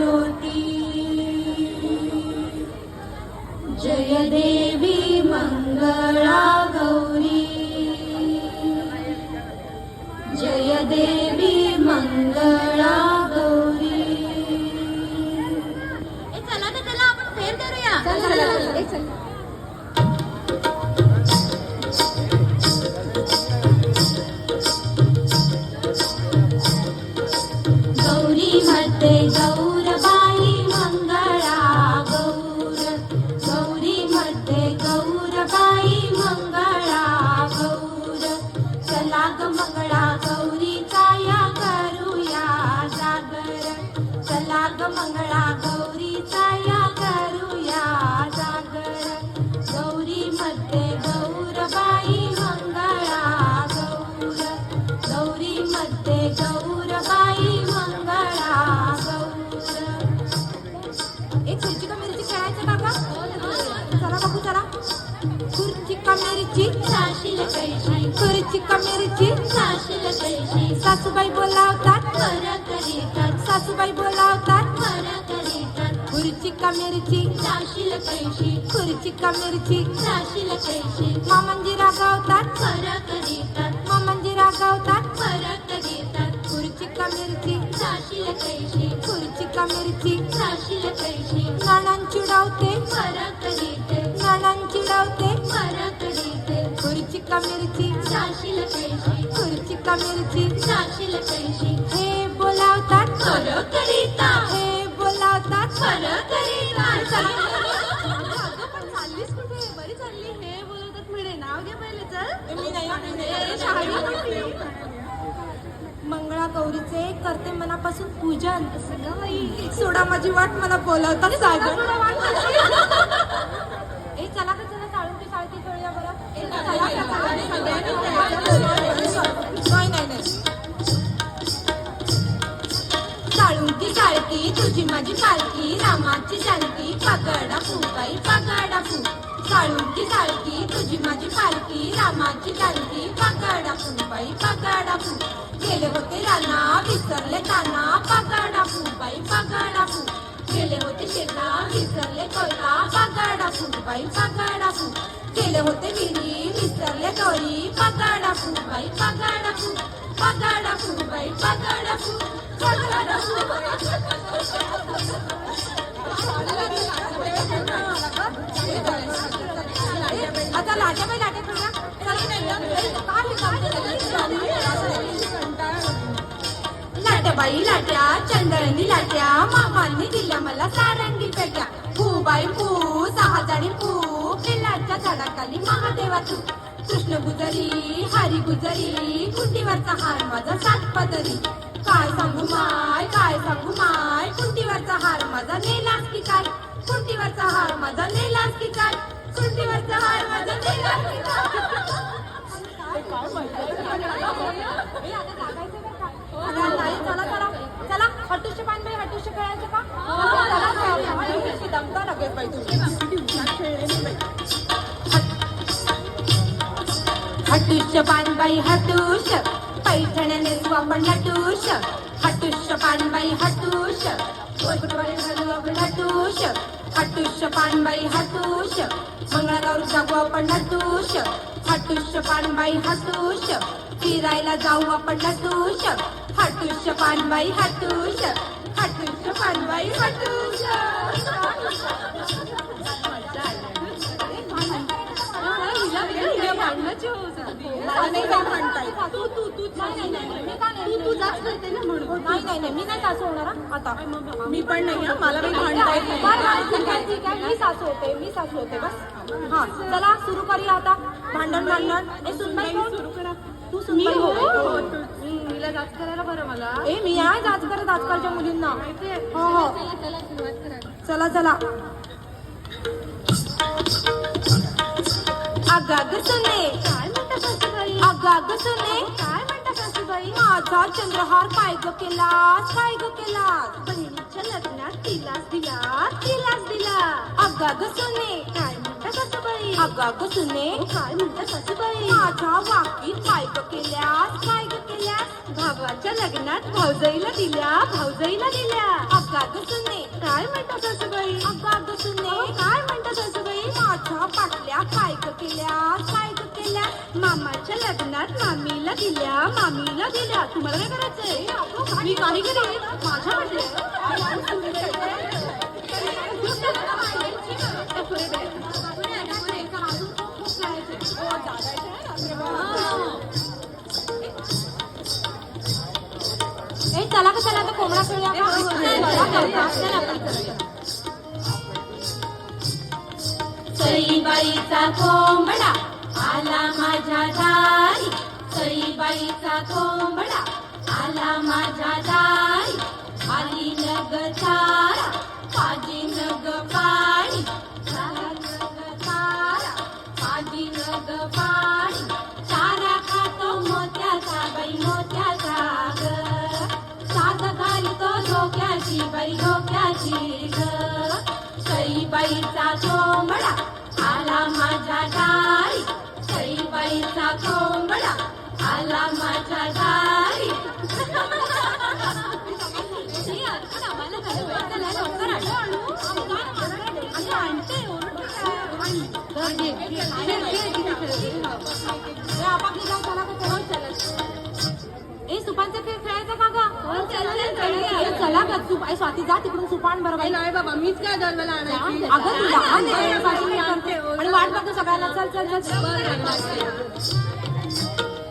ज्योती जय देवी मंगळा गौरी जय देवी मंगळा गौरी चला तर चला आपण फेर धरूया गौरी मध्ये गौरबाई मंगळा गौर गौरी मध्ये गौरबाई मंगळा गौर चला ग मंगळा गौरीचा या करूया जागर चला ग मंगळा गौरीचा या करूया जागर गौरी मध्ये गौरबाई मंगळा गौर गौरी मध्ये गौरबाई मंगळा गौर एक खुर्ची का मिरची खेळायचं काका चला बाबू चला खुर्ची का मिरची साशील कैशी खुर्ची का मिरची साशील कैशी सासूबाई बोलावतात खरं करीतात सासूबाई बोलावतात खरं करीतात खुर्ची का मिरची साशील कैशी खुर्ची का मिरची साशील कैशी मामांजी रागावतात खरं करीतात मामांजी रागावतात खरं करीतात खुर्ची का मिरची साशील कैशी खुर्ची का मिरची साशील कैशी नानां चिडवते खरं करीते नानां चिडवते खरं करीते खुर्ची का मिरची साशील कैशी खुर्ची का मिरची साशील कैशी हे बोलावतात खरं करीता हे बोलावतात खरं करीता पण चाललीस कुठे बरी चालली हे बोलवतात म्हणे नाव घे पहिले चल मी नाही मंगळा गौरीचे करते मनापासून पूजन सोडा माझी वाट मला बोलावतात सागर ए चला का चला साळून ती साळती करूया बरं नाही साळून ती साळती तुझी माझी पालखी रामाची जानकी पगडा फुबाई पगडा फू साळून ती साळती तुझी माझी पालखी रामाची जानकी पगडा फुबाई पगडा फू गेले होते राना विसरले ताना पगडा फुबाई पगडा फू गेले होते शेता विसरले कोयता पगडा फुबाई पगडा फू गेले होते विहिरी विसरले दोरी पगडा फुबाई पगडा फू पगडा फुबाई पगडा फू पगडा फू आता लाट्या बाई लाट्या करूया लाट्याबाई लाट्या चंदळणी लाट्या मामांनी दिल्या मला सारंगी पेट्या फूबाई फू सहा जाणी फू पिल्लाच्या झाडाखाली महादेवा तू कृष्ण गुजरी हरी गुजरी कुंडीवरचा हार माझा सात पदरी काय सांगू माय कुंडीवरचा हार माझा नेलास की काय कुंडीवरचा हार माझा नेलास की काय कुंडीवरचा हार माझा नेलास की काय चला हटुष्य पानबाई हटुष्य खेळायचं का दमता लागेल पाहिजे हटुष्य पानबाई हटुष पैठण्याने आपण हटुष हटुष्य पानबाई हटुष आपण हटुष हटुष्य पानबाई हटुष मंगळागौर जागू आपण हटुष हटुष्य पानबाई हटुष फिरायला जाऊ आपण हटुष हटुष्य पानबाई हटुष हटुष्य पानबाई हटुष नाही मी नाही सासू होणार आता मी पण नाही मला मी सासू होते बस हा चला सुरू करूया आता भांडण ए सुनबाई सुरू करा तू सुनबाई हो तिला जाच करायला बरं मला मी आहे जाच करत आजकालच्या मुलींना हो चला अगाग सुने काय म्हणता सासूबाई अगाग सुने काय म्हणता सासूबाई माझा चंद्रहार काय ग केलास बहिणीच्या लग्नात तिलाच दिला अगाग सुने काय म्हणता सासूबाई अगाग सुने काय म्हणता सासूबाई माझ्या वाकीत काय ग केल्यास दिल्या भावाच्या लग्नात भाऊजाईला दिल्या अगं सुने काय म्हणतात सासूबाई? अगं सुने काय म्हणतात सासूबाई? माझ्या पाटल्या काय ग केल्या मामाच्या लग्नात मामीला दिल्या तुम्हाला काय करायचंय? मी कारीगर आहे माझ्या चला का चला आता कोंबडा खेळूया सईबाईचा कोंबडा आला माझ्या दारी सईबाईचा कोंबडा आला माझ्या दारी आली नग तारा पाजी नग पाणी नग तारा पाजी नग पाणी तारा खातो मोत्याचा बाई मोत्याचा ग साथ घालतो डोक्याची बाई डोक्याची ग सईबाईचा कोंबडा आला माझ्या दारी सईबाईचा कोंबडा आला माझ्या दारी सुपांचा खेळ खेळायचा का ग? चला ग तू स्वाती जा तिकडून सुपान बरोबर नाही बाबा मीच काय दरवेळेला आणायची. अगं तुला आणि वाट बघतो सगळ्यांना चल चल चल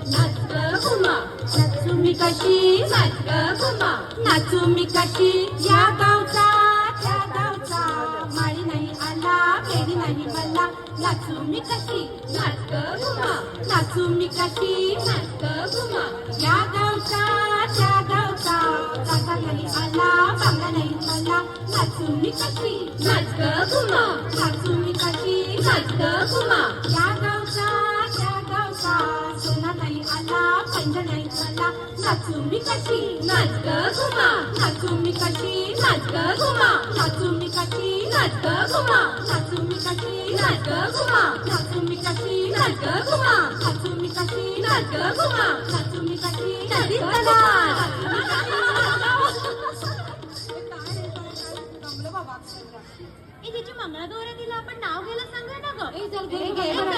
नाच ग घुमा नाचू मी कशी नाच ग घुमा नाचू मी कशी या गावचा त्या गावचा माळी नाही आला फेरी नाही मला नाचू मी कशी नाच ग घुमा नाचू मी कशी नाच ग घुमा या गावचा त्या गावचा जागा नाही आला बांगला नाही मला नाचू मी कशी नाच ग घुमा नाचू मी कशी नाच ग घुमा या गावचा त्या गावचा सोना नाही आला पंज नाही मला नाचू मी कशी नाच ग घुमा नाचू मी कशी नाच ग घुमा नाचू मी कशी नाच ग घुमा नाचू मी कशी नाच ग घुमा नाचू मी कशी नाच ग घुमा नाचू मी कशी नाच ग घुमा नाचू मी कशी नाच ग तिची मंगळागौर तिला आपण नाव घ्यायला सांगा ना ग.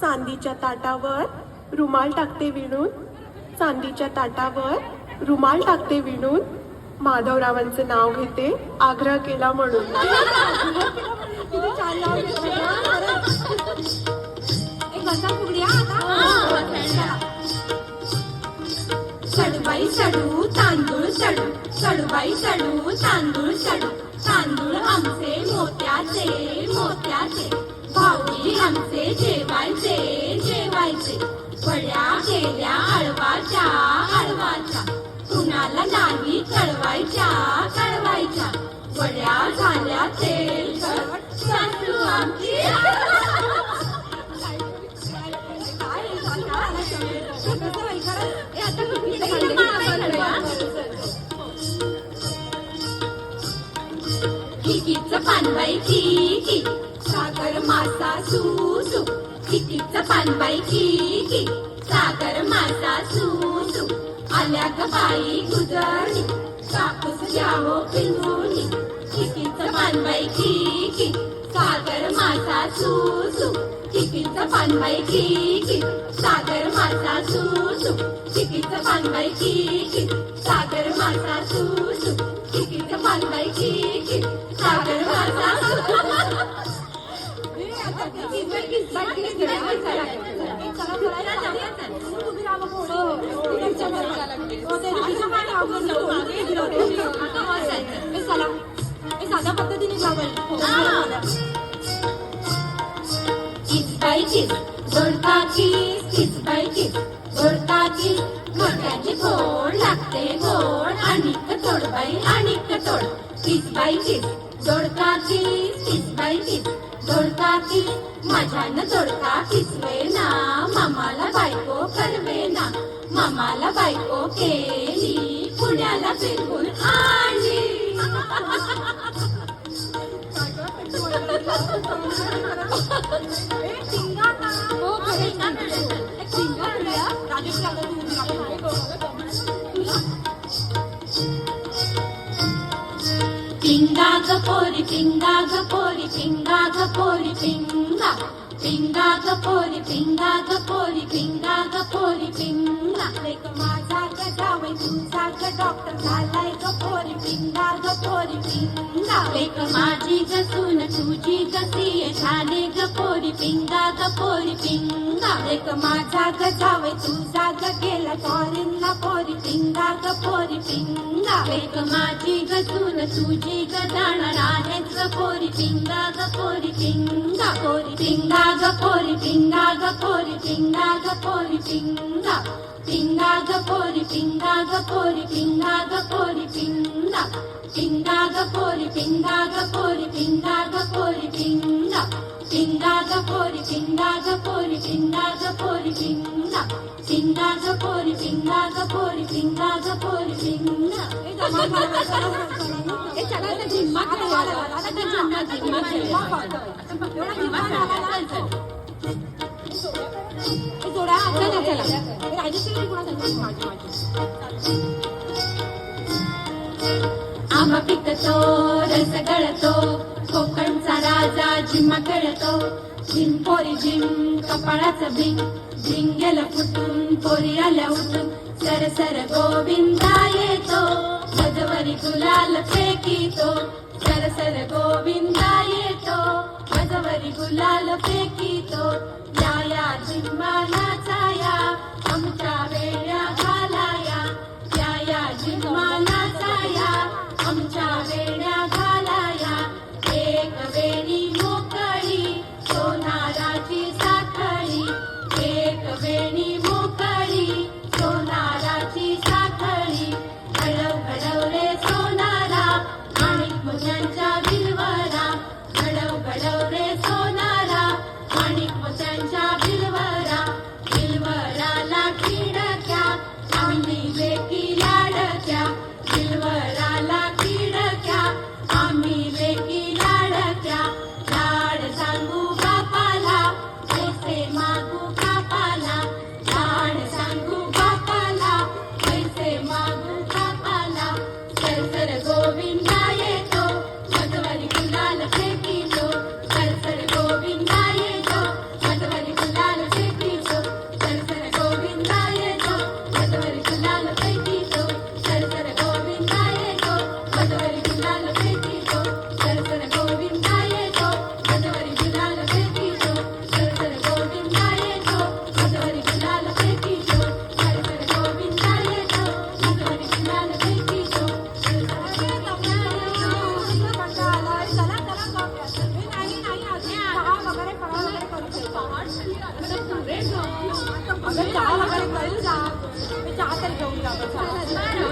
चांदीच्या ताटावर रुमाल टाकते विणून चांदीच्या ताटावर रुमाल टाकते विणून माधवरावांचं नाव घेते आग्रह केला म्हणून. सडूबाई सडू तांदूळ सडू सडूबाई सडू तांदूळ सडू तांदूळ आमचे मोत्याचे मोत्याचे भाऊजी आमचे जेवायचे जेवायचे वड्या केल्या अळवाच्या अळवाच्या कुणाला नाही कळवायच्या कळवायच्या वड्या झाल्या तेल सासू आमची कितीचं पानबाई की सागर मासा सुसू कितीचं पानबाई की सागर मासा सुसू आल्या ग बाई गुजरणी कापूस घ्यावो पिंजूनी कितीचं पानबाई की सागर मासा सुसू कितीचं पानबाई की सागर मासा सुसू कितीचं पानबाई की सागर मासा सुसू कितीचं पानबाई की सागर मासा साध्या पद्धतीने जोडताची मोठ्याची गोड लागते गोड आणि तोडबाई आणि तोड किसबाईची जोडताची जोडताची माझ्यानं जोडता किसवे ना मामाला बायको करवे ना मामाला बायको केली पुण्याला फिरवून आणली हो खरंच एक सिंगर करूया राजेश यादव तू उभी राहा. पिंगा ग पोरी पिंगा ग पोरी पिंगा ग पोरी पिंगा पिंगा ग पोरी पिंगा ग पोरी पिंगा ग पोरी पिंगा लेक माझा ग जावई तुझा ग डॉक्टर झालाय ग पोरी पिंगा ग पोरी पिंगा लेक माझी ग सून तुझी ग सीए झाले ग पोरी पिंगा ग पोरी पिंगा लेक माझा ग जावई तुझा ग गेला फॉरेनला पोरी पिंगा ग पोरी पिंगा लेक माझी ग सून तुझी ग जाणार आहेच ग पोरी पिंगा ग पोरी पिंगा पोरी पिंगा ग पोरी पिंगा ग पोरी पिंगा ग पोरी पिंगा पिंगा ग पोरी पिंगा ग पोरी पिंगा ग पोरी पिंगा पिंगा ग पोरी पिंगा ग पोरी पिंगा ग पोरी पिंगा पिंगा ग पोरी पिंगा ग पोरी पिंगा ग पोरी पिंगा पिंगा ग पोरी पिंगा ग पोरी पिंगा ग पोरी पिंगा ए चला आता झिम्मा खेळूया. आता झिम्मा खेळूया. एवढा झिम्मा खेळायला जोडा चला चला राजेश्वरी कोणा आंबा पिकतो रस गळतो कोकणचा राजा झिम्मा खेळतो झिम पोरी झिम कपाळाचं भिंग झिंग गेलं फुटून पोरी आल्या उठून सर सर गोविंदा येतो गजवरी गुलाल फेकीतो सर सर गोविंदा येतो गजवरी गुलाल फेकीतो या झिम्मा नाचाया आमच्या वेड्या घालाया या झिम्मा नाचाया आमच्या वेड्या घालाया एक वेणी मोकळी सोनाराची साखळी एक वेणी मोकळी सोनाराची साखळी घडव घडव रे सोनारा आणि मोत्यांच्या बिलवरा घडव घडव रे सोनारा आणि मोत्यांच्या बिलवरा बिलवराला खिडक्या आम्ही लेकी लाडक्या बिलवराला खिडक्या आम्ही लेकी लाडक्या लाड सांगू बापाला पैसे मागू कापाला लाड सांगू बापाला पैसे मागू कापाला सरसर गोविंदा येतो मधवरी गुलाल फेकीतो सरसर गोविंदा येतो मधवरी गुलाल फेकीतो सरसर गोविंदा येतो मधवरी गुलाल फेकीतो सरसर गोविंदा येतो मधवरी गुलाल फेकीतो सरसर गोविंदा येतो मधवरी गुलाल फेकीतो सरसर गोविंदा येतो मधवरी गुलाल फेकीतो सरसर गोविंदा येतो मधवरी गुलाल फेकीतो अगं चहा वगैरे करू जा. चहा तरी घेऊन जा.